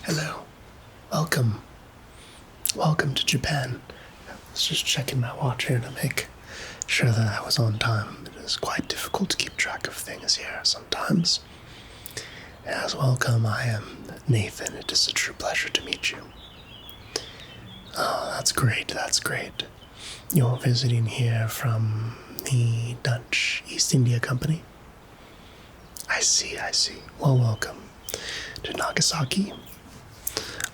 Hello. Welcome. Welcome to Japan. I was just checking my watch here to make sure that I was on time. It is quite difficult to keep track of things here sometimes. As welcome, I am Nathan. It is a true pleasure to meet you. Oh, that's great. You're visiting here from the Dutch East India Company? I see. Well, welcome to Nagasaki.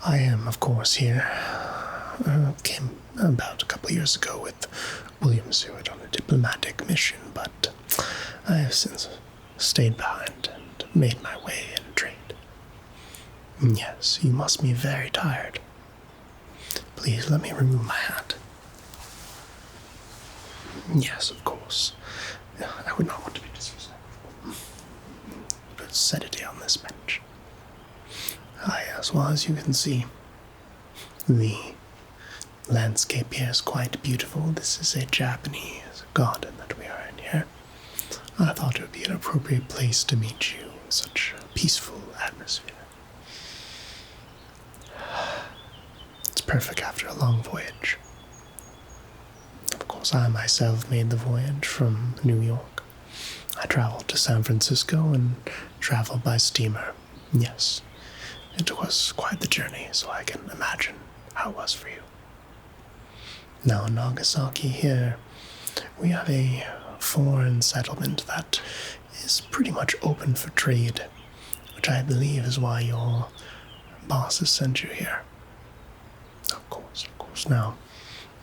I am, of course, here. Came about a couple of years ago with William Seward on a diplomatic mission, but I have since stayed behind and made my way in trade. Yes, you must be very tired. Please let me remove my hat. Yes, of course. I would not want to be disrespectful. But set it on this bench. Yes, well, as you can see, the landscape here is quite beautiful. This is a Japanese garden that we are in here. I thought it would be an appropriate place to meet you in such a peaceful atmosphere. It's perfect after a long voyage. Of course, I myself made the voyage from New York. I traveled to San Francisco and traveled by steamer. Yes, it was quite the journey, so I can imagine how it was for you. Now, in Nagasaki here, we have a foreign settlement that is pretty much open for trade, which I believe is why your boss has sent you here. Of course. Now,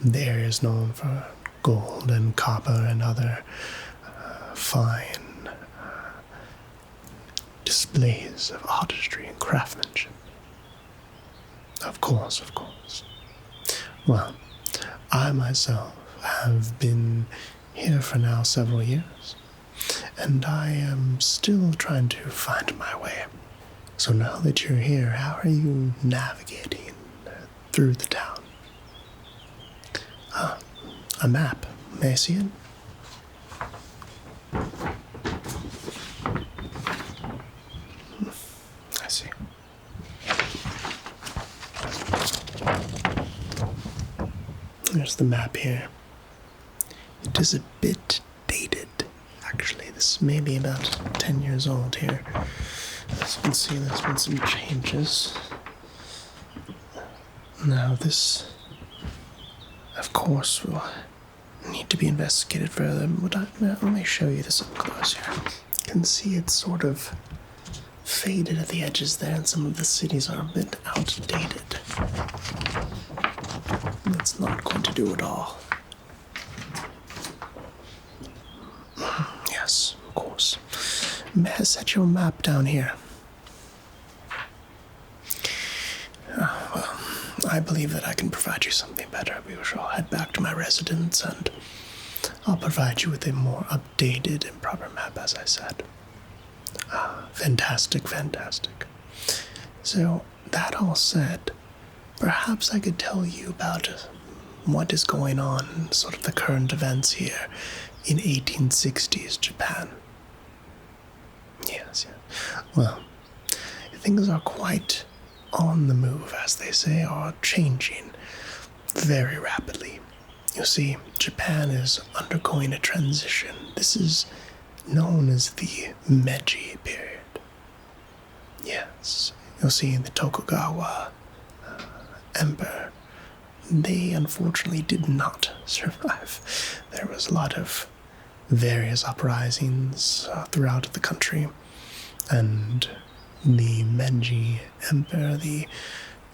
the area is known for gold and copper and other fine displays of artistry and craftsmanship. Of course. Well, I myself have been here for now several years, and I am still trying to find my way. So now that you're here, how are you navigating through the town? A map. May I see it? I see. There's the map here. It is a bit dated, actually. This may be about 10 years old here. As you can see, there's been some changes. Now this, of course, will need to be investigated further. Let me show you this up close here. You can see it's sort of faded at the edges there, and some of the cities are a bit outdated. That's not going to do at all. Yes, of course. May I set your map down here? Well, I believe that I can provide you something better. We shall head back to my residence, and I'll provide you with a more updated and proper map, as I said. Fantastic. So, that all said, perhaps I could tell you about what is going on, sort of the current events here in 1860s Japan. Yes. Well, things are quite on the move, as they say, are changing very rapidly. You see, Japan is undergoing a transition. This is known as the Meiji period. Yes, you'll see the Tokugawa Emperor, they unfortunately did not survive. There was a lot of various uprisings throughout the country, and the Meiji Emperor,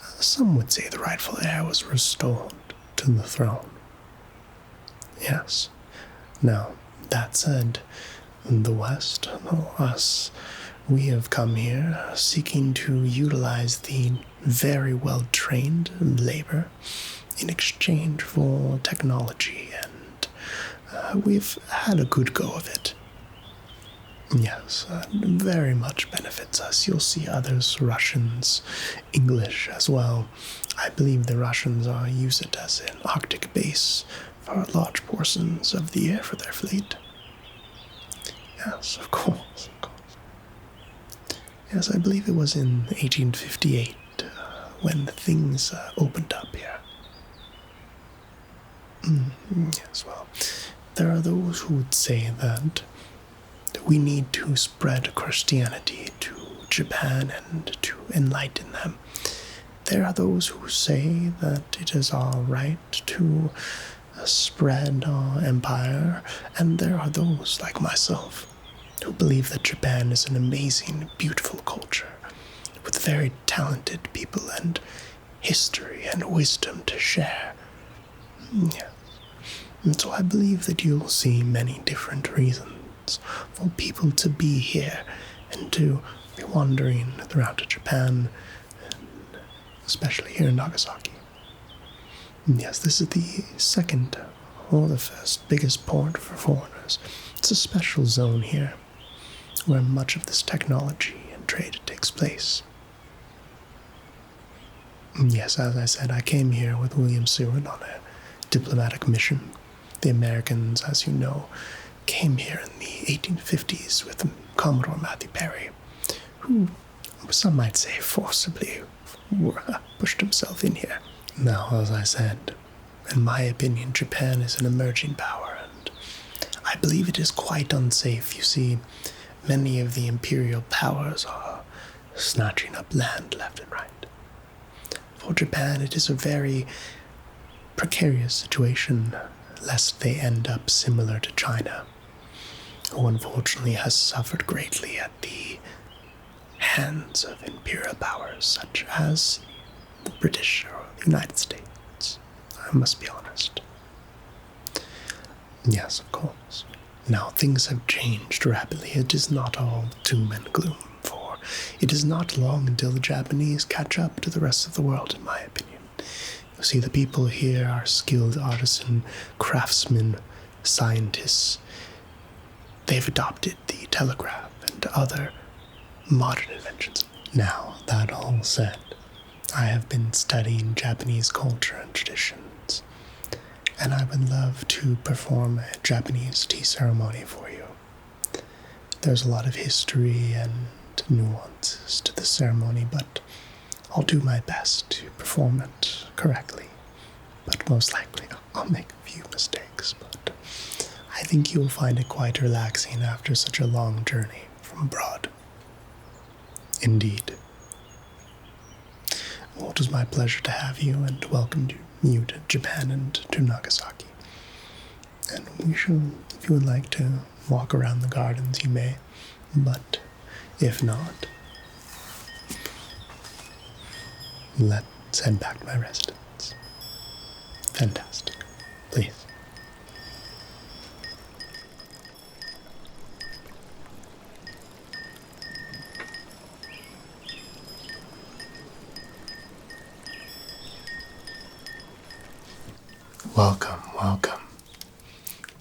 some would say the rightful heir, was restored to the throne. Yes. Now, that said, the West, us, we have come here seeking to utilize the very well-trained labor in exchange for technology, and we've had a good go of it. Yes, very much benefits us. You'll see others, Russians, English as well. I believe the Russians use it as an Arctic base for large portions of the year for their fleet. Yes, of course. Yes, I believe it was in 1858 when things opened up here. Yes, well, there are those who would say that we need to spread Christianity to Japan and to enlighten them. There are those who say that it is our right to spread our empire, and there are those like myself who believe that Japan is an amazing, beautiful culture with very talented people and history and wisdom to share. Yes. And so I believe that you'll see many different reasons for people to be here and to be wandering throughout Japan, and especially here in Nagasaki. Yes, this is the second or the first biggest port for foreigners. It's a special zone here where much of this technology and trade takes place. Yes, as I said, I came here with William Seward on a diplomatic mission. The Americans, as you know, came here in the 1850s with Commodore Matthew Perry, who some might say forcibly pushed himself in here. Now, as I said, in my opinion, Japan is an emerging power, and I believe it is quite unsafe. You see, many of the imperial powers are snatching up land left and right. For Japan, it is a very precarious situation, lest they end up similar to China, who unfortunately has suffered greatly at the hands of imperial powers such as the British or the United States. I must be honest. Yes, of course. Now, things have changed rapidly. It is not all doom and gloom, for it is not long until the Japanese catch up to the rest of the world, in my opinion. You see, the people here are skilled artisan, craftsmen, scientists. They've adopted the telegraph and other modern inventions. Now, that all said, I have been studying Japanese culture and traditions, and I would love to perform a Japanese tea ceremony for you. There's a lot of history and nuances to the ceremony, but I'll do my best to perform it correctly. But most likely I'll make a few mistakes, but I think you'll find it quite relaxing after such a long journey from abroad. Indeed. Well, it was my pleasure to have you and welcome you to Japan and to Nagasaki. And we shall, if you would like to walk around the gardens, you may, but if not, let's head back to my residence. Fantastic. Please. Welcome, welcome.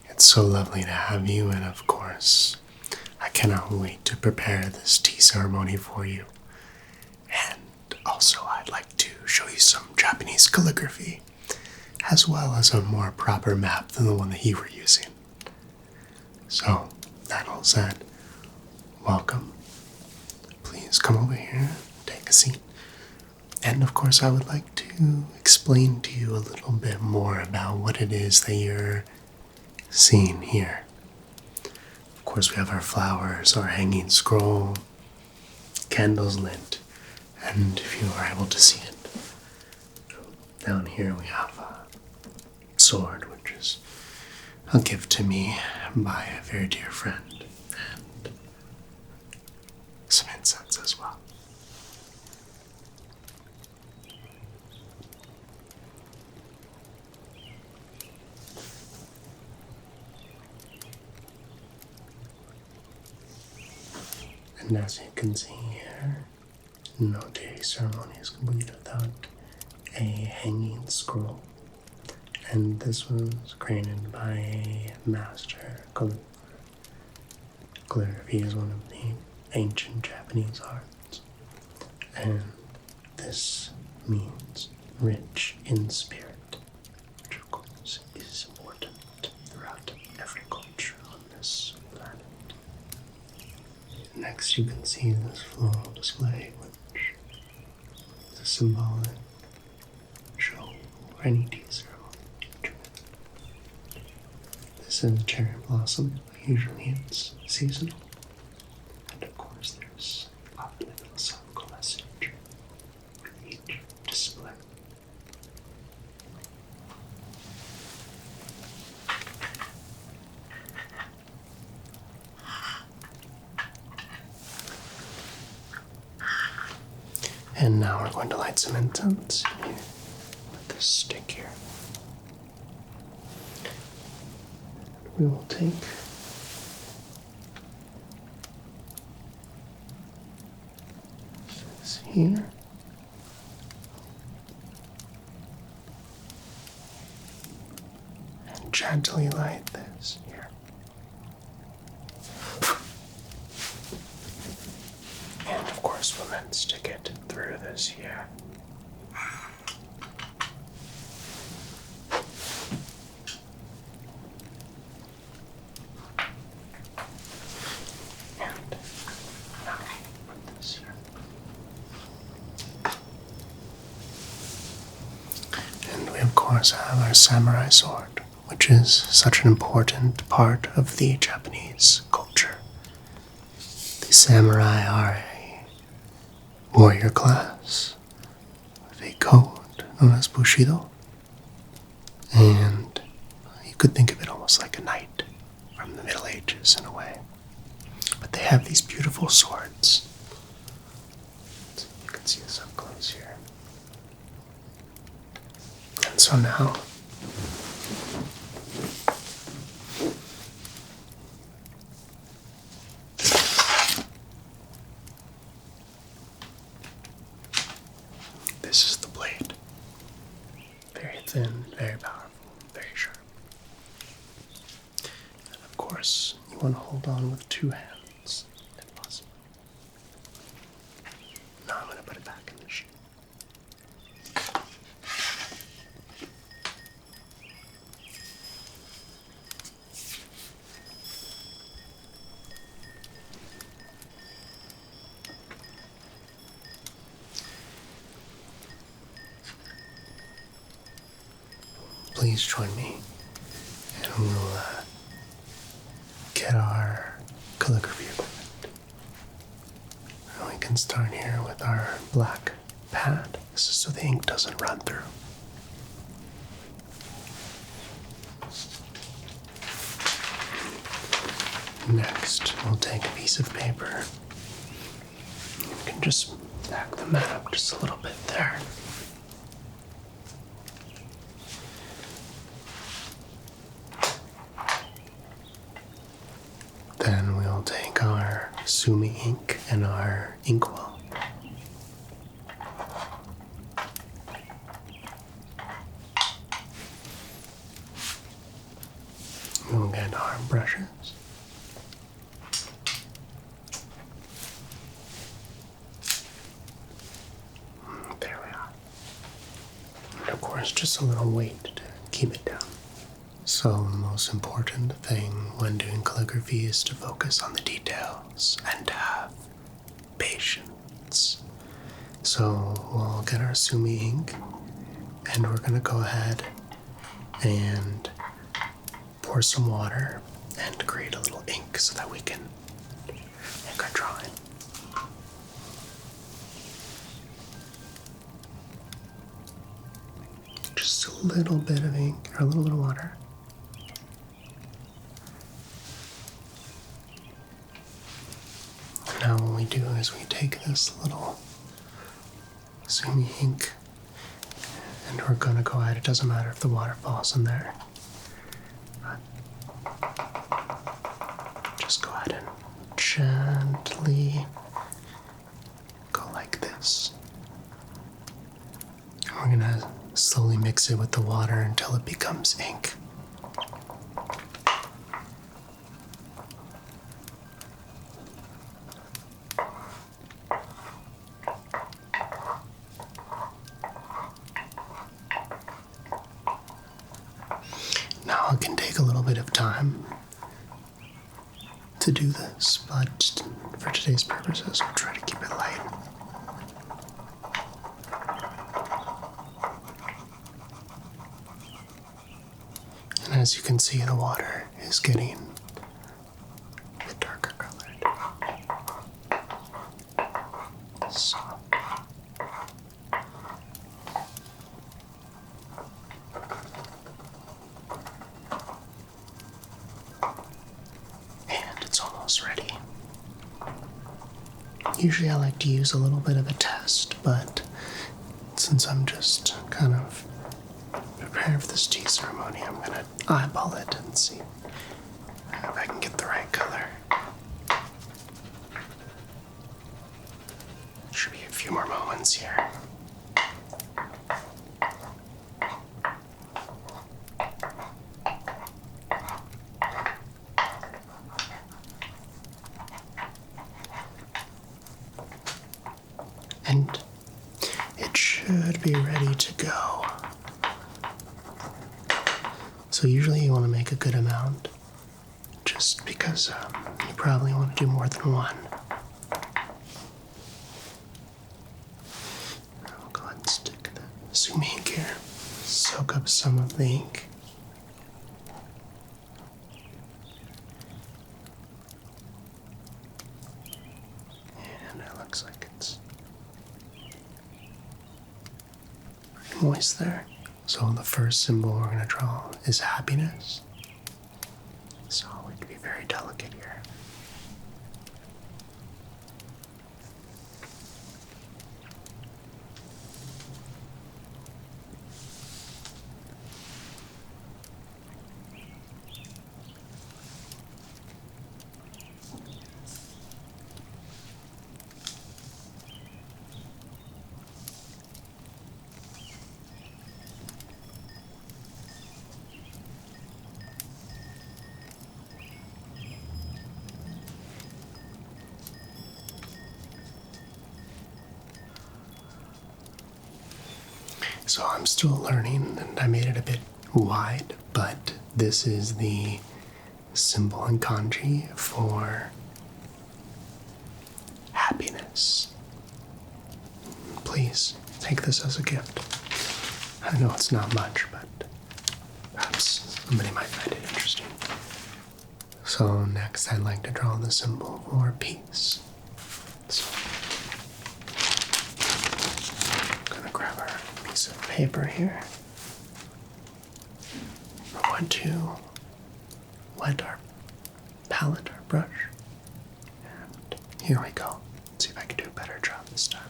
It's so lovely to have you, and of course, I cannot wait to prepare this tea ceremony for you. And also, I'd like to show you some Japanese calligraphy, as well as a more proper map than the one that you were using. So, that all said, welcome. Please come over here, take a seat. And of course, I would like to explain to you a little bit more about what it is that you're seeing here. Of course, we have our flowers, our hanging scroll, candles lit, and if you are able to see it, down here we have a sword, which is a gift to me by a very dear friend, and some incense as well. And as you can see here, no tea ceremony is complete without a hanging scroll. And this was created by a master calligrapher. Calligraphy is one of the ancient Japanese arts. And this means rich in spirit, which of course is important throughout every culture on this planet. Next, you can see this floral display, which is a symbolic show or any tea ceremony. This is cherry blossom. Usually it's seasonal. And of course there's often a philosophical message with each display. And now we're going to light some incense here with this stick here. We will take this here. And gently light this here. And of course we'll then stick it through this here. And now put this here. And we of course have our samurai sword, which is such an important part of the Japanese culture. The samurai are a warrior class with a code known as Bushido, and you could think of it almost like a knight from the Middle Ages in a way. But they have these beautiful swords. So you can see this up close here. And so now this is the blade. Very thin, very powerful, very sharp. And of course, you want to hold on with two hands, if possible. Now I'm going to put it back in the sheet. Please join me, and we'll get our calligraphy equipment. And we can start here with our black pad. This is so the ink doesn't run through. Next, we'll take a piece of paper. We can just back the map just a little bit there. Then we'll take our Sumi ink and our inkwell. We'll get our brushes. There we are. And of course, just a little weight to keep it down. So the most important thing when doing calligraphy is to focus on the details and to have patience. So we'll get our Sumi ink and we're going to go ahead and pour some water and create a little ink so that we can make our drawing. Just a little bit of ink or a little bit of water. Now what we do is we take this little Sumi ink and we're going to go ahead, it doesn't matter if the water falls in there, but just go ahead and gently go like this. And we're going to slowly mix it with the water until it becomes ink. Now it can take a little bit of time to do this, but for today's purposes, we'll try to keep it light. As you can see, the water is getting a bit darker colored. So, and it's almost ready. Usually I like to use a little bit of a test, but since I'm just kind of preparing for this tea ceremony, I'm gonna eyeball it and see if I can get the right color. Should be a few more moments here. And it should be ready to go. So usually you want to make a good amount, just because you probably want to do more than one. I'll go ahead and stick some ink here. Soak up some of the ink. And it looks like it's pretty moist there. So the first symbol we're going to draw is happiness. So we have to be very delicate here. So I'm still learning, and I made it a bit wide, but this is the symbol in kanji for happiness. Please take this as a gift. I know it's not much, but perhaps somebody might find it interesting. So next I'd like to draw the symbol for peace. So I'm gonna grab our piece of paper here. I want to wet our palette, our brush. And here we go. Let's see if I can do a better job this time.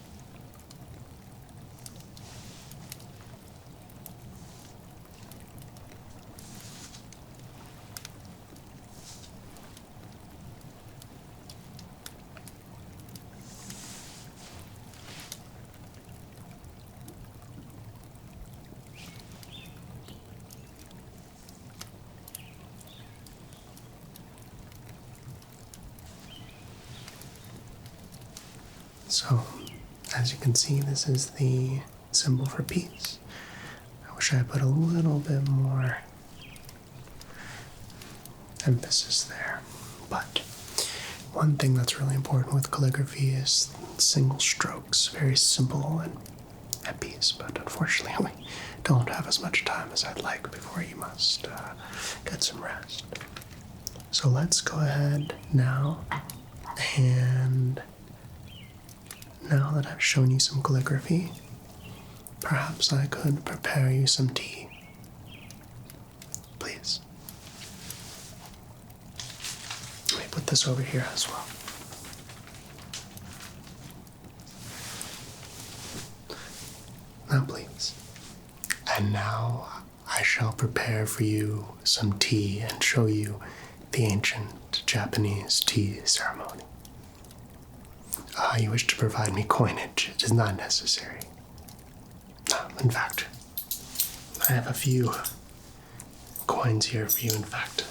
So, as you can see, this is the symbol for peace. I wish I put a little bit more emphasis there. But one thing that's really important with calligraphy is single strokes. Very simple and at peace. But unfortunately, we don't have as much time as I'd like before you must get some rest. So let's go ahead now, and now that I've shown you some calligraphy, perhaps I could prepare you some tea. Please. Let me put this over here as well. Now please. And now I shall prepare for you some tea and show you the ancient Japanese tea ceremony. You wish to provide me coinage. It is not necessary. In fact, I have a few coins here for you, in fact,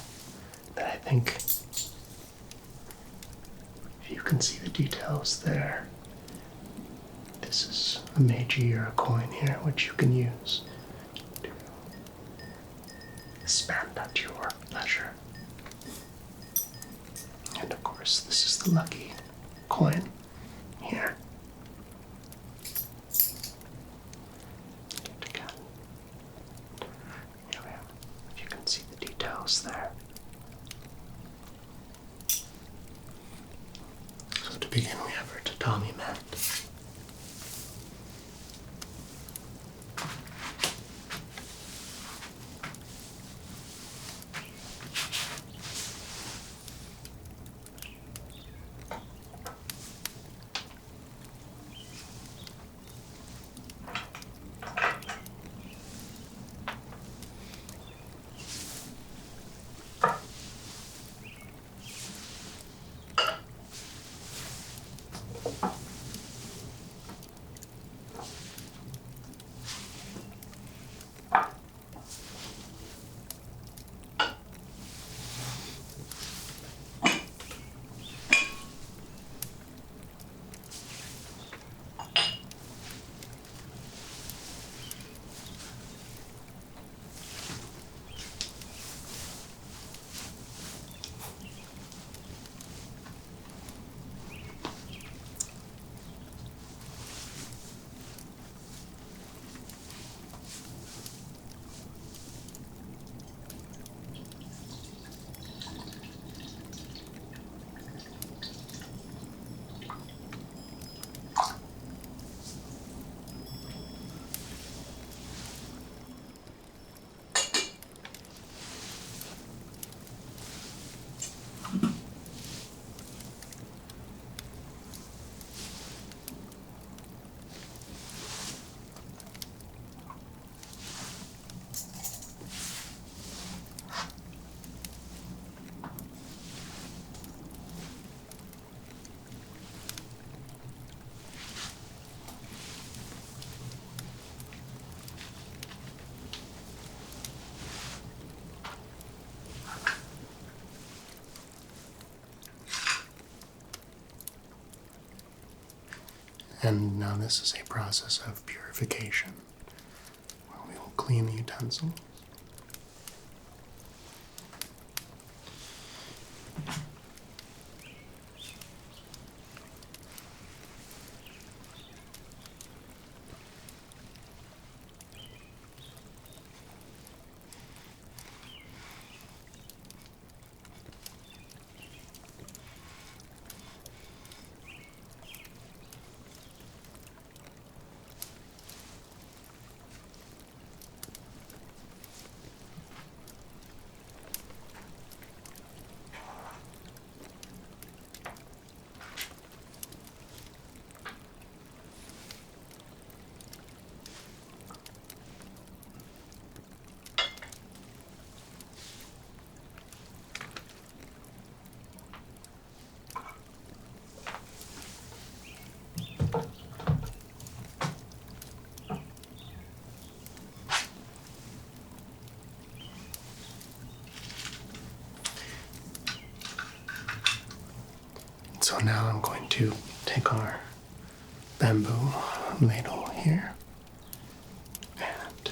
that I think, if you can see the details there, this is a Meiji Era coin here, which you can use to spend at your pleasure. And of course, this is the lucky coin here. Here we have, if you can see the details. begin we ever tatami mat. And now this is a process of purification, where we will clean the utensils. So now I'm going to take our bamboo ladle here and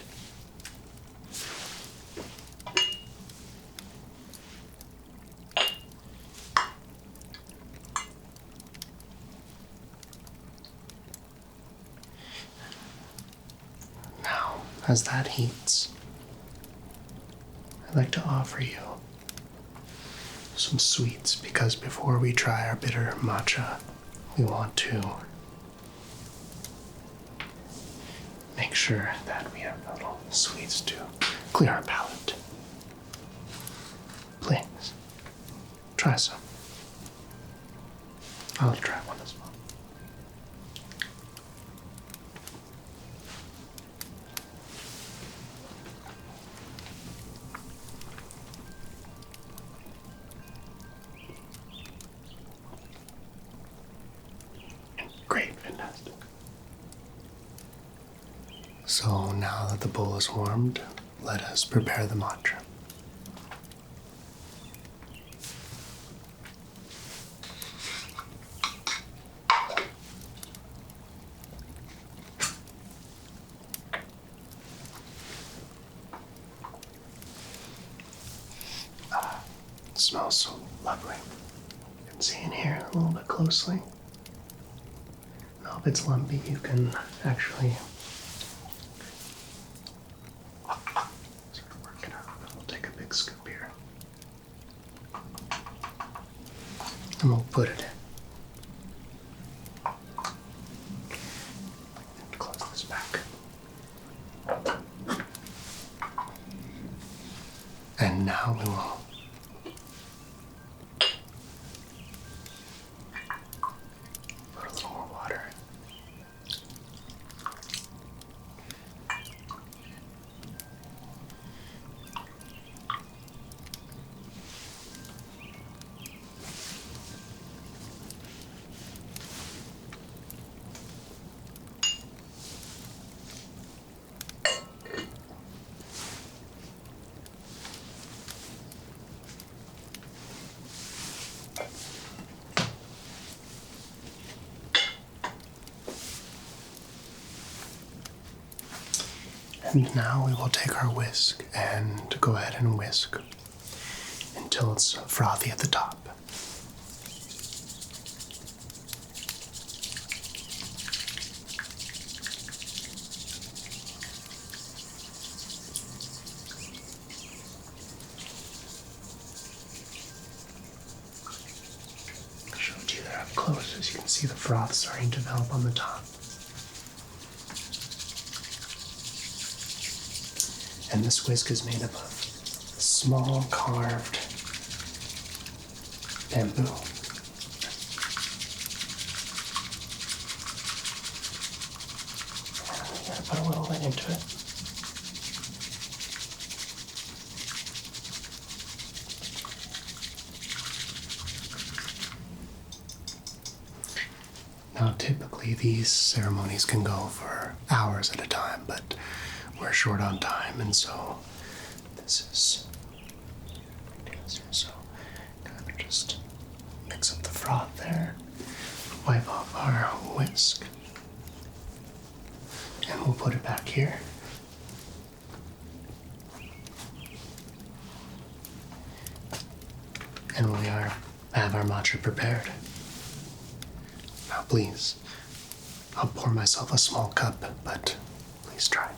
now, as that heats, I'd like to offer you some sweets, because before we try our bitter matcha, we want to make sure that we have little sweets to clear our palate. Please, try some. I'll try one as well. Great, fantastic. So now that the bowl is warmed, let us prepare the matcha. It smells so lovely. You can see in here a little bit closely. Now if it's lumpy, you can actually sort of work it out. We'll take a big scoop here. And we'll put it in. back. And now we will put a little more water. And now we will take our whisk and go ahead and whisk until it's frothy at the top. I showed you that up close, as you can see the froth starting to develop on the top. And this whisk is made up of small carved bamboo. And I'm going to put a little bit into it. Now, typically these ceremonies can go for hours at a time, but we're short on time, and so this is so kind of just mix up the froth there, wipe off our whisk, and we'll put it back here. And we have our matcha prepared. Now please, I'll pour myself a small cup, but please try.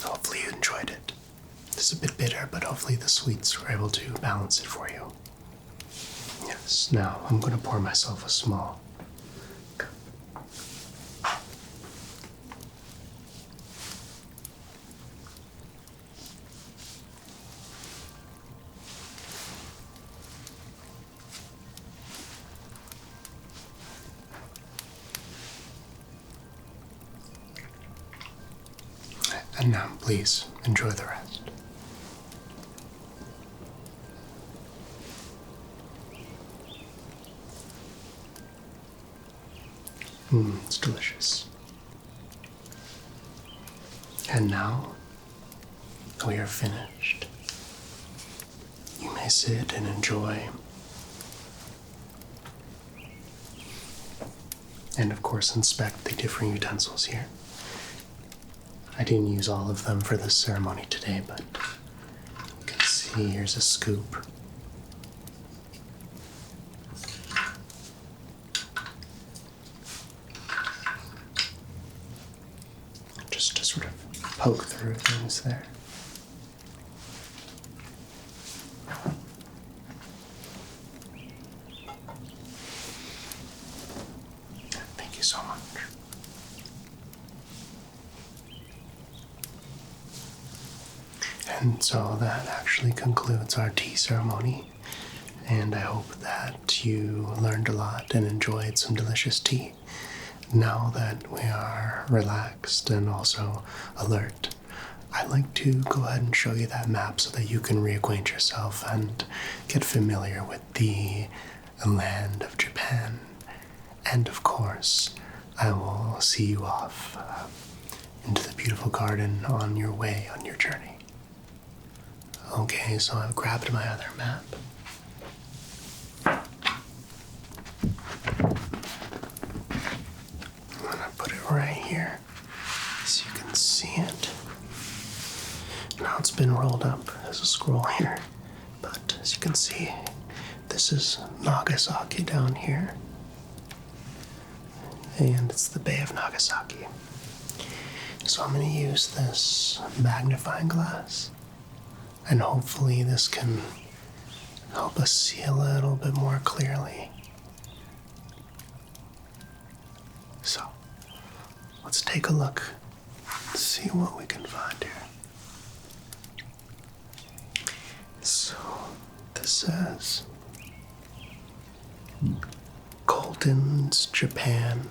Hopefully you enjoyed it. It's a bit bitter, but hopefully the sweets were able to balance it for you. Yes, now I'm going to pour myself a small cup. And now, please, enjoy the rest. It's delicious. And now, we are finished. You may sit and enjoy. And of course, inspect the different utensils here. I didn't use all of them for this ceremony today, but you can see here's a scoop. Just to sort of poke through things there. Thank you so much. And so that actually concludes our tea ceremony, and I hope that you learned a lot and enjoyed some delicious tea. Now that we are relaxed and also alert, I'd like to go ahead and show you that map so that you can reacquaint yourself and get familiar with the land of Japan. And of course, I will see you off into the beautiful garden on your way, on your journey. Okay, so I've grabbed my other map. I'm gonna put it right here so you can see it. Now it's been rolled up as a scroll here, but as you can see, this is Nagasaki down here. And it's the Bay of Nagasaki. So I'm gonna use this magnifying glass. And hopefully this can help us see a little bit more clearly. So, let's take a look, see what we can find here. So, this says Colton's Japan,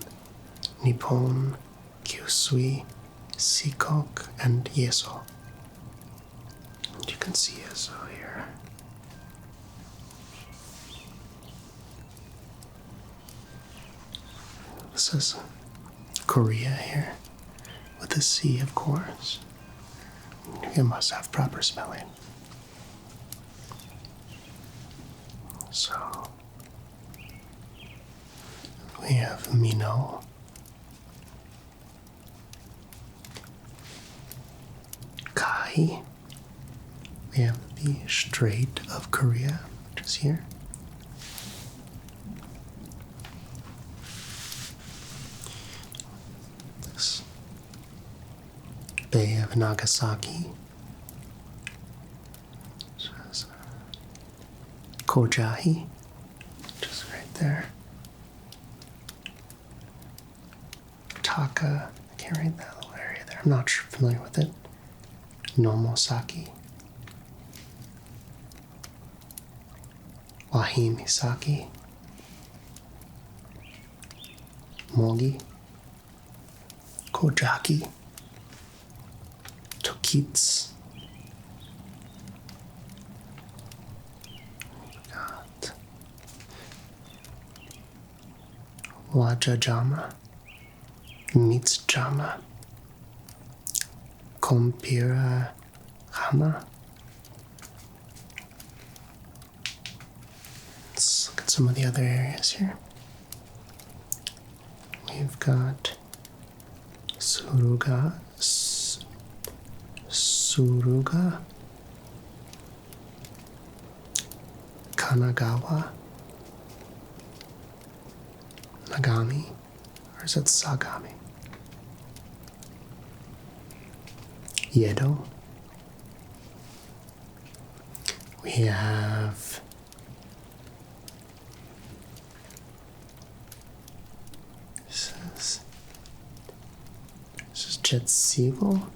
Nippon, Kyusui, Sikok, and Yeso. And you can see Yeso here. This is Korea here, with a C, of course. It must have proper spelling. So, we have Mino, Kai, we have the Strait of Korea, which is here. This Bay of Nagasaki. Kojahi, which is right there. Taka, I can't read that little area there. I'm not familiar with it. Nomosaki. Wahimisaki. Mogi. Kojaki. Tokits. Wajajama, Mitsjama, Kompira Hama. Let's look at some of the other areas here. We've got Suruga, Kanagawa, Nagami, or is it Sagami? Yedo. We have this is Jetseagull.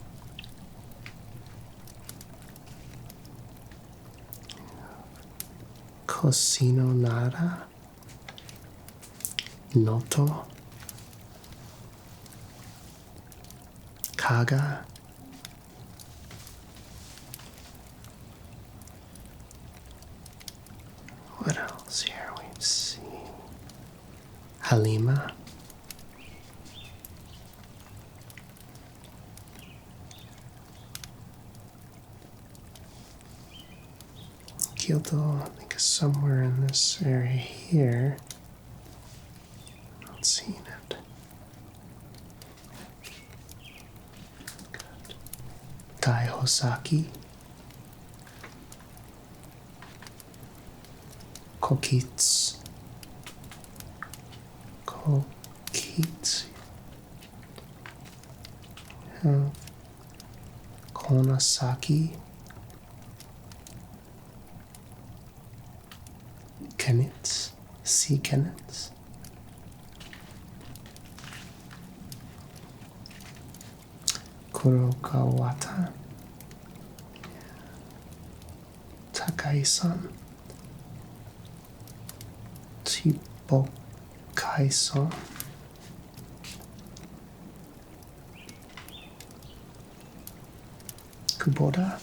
Cosino Nara. Noto, Kaga, what else here we see? Halima, Kyoto, I think is somewhere in this area here. Not seeing it. Daihosaki, Kokitsu, Konasaki, Kennets, Sea Kennets. Kurokawata, Takai-san, Chibokai-san, Kubota.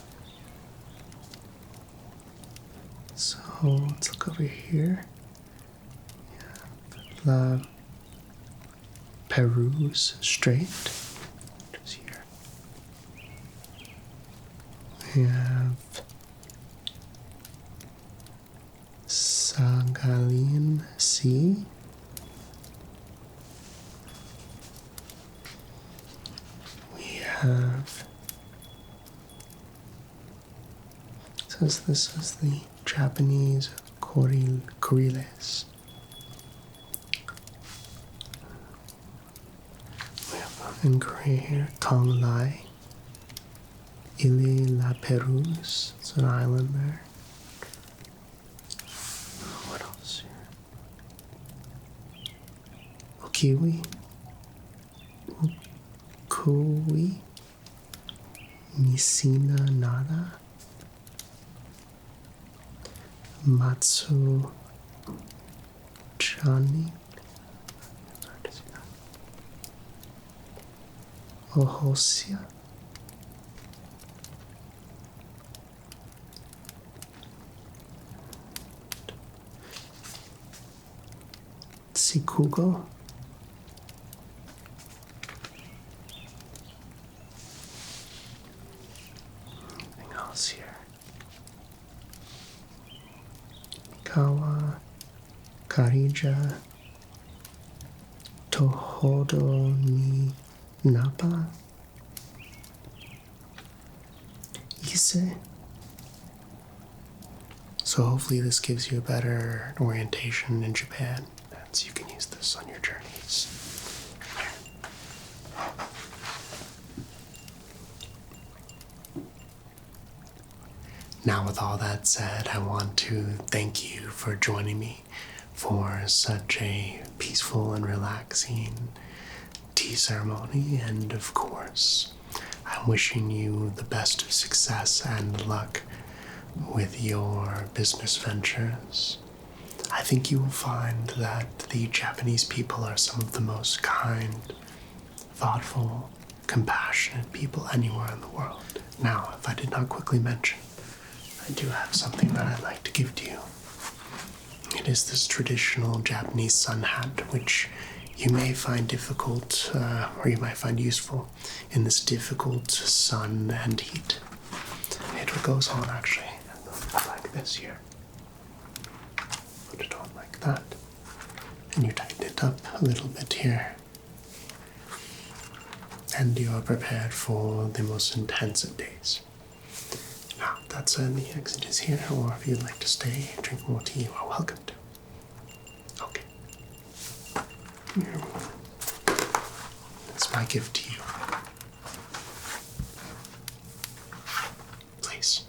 So let's look over here. La Perouse Strait. Here. We have Saghalien Sea. We have, it says this is the Japanese Kuriles. We have in Korea here, Tong Lai. Ile La Perouse. It's an island there. What else here? Okiwi. Ukui. Nisina Nara. Matsu Chani. Ohosia. Sikugo. Anything else here? Kawa, Karija, Tohodo ni Napa, Ise. So hopefully this gives you a better orientation in Japan, and so you can use this on your journeys. Now, with all that said, I want to thank you for joining me for such a peaceful and relaxing tea ceremony, and of course, I'm wishing you the best of success and luck with your business ventures. I think you will find that the Japanese people are some of the most kind, thoughtful, compassionate people anywhere in the world. Now, if I did not quickly mention, I do have something that I'd like to give to you. It is this traditional Japanese sun hat, which you may find difficult, or you might find useful in this difficult sun and heat. It goes on actually like this here. Put it on like that, and you tighten it up a little bit here. And you are prepared for the most intense of days. Now, that said, the exit is here, or if you'd like to stay and drink more tea, you are welcome to. Okay. Here. That's my gift to you. Please.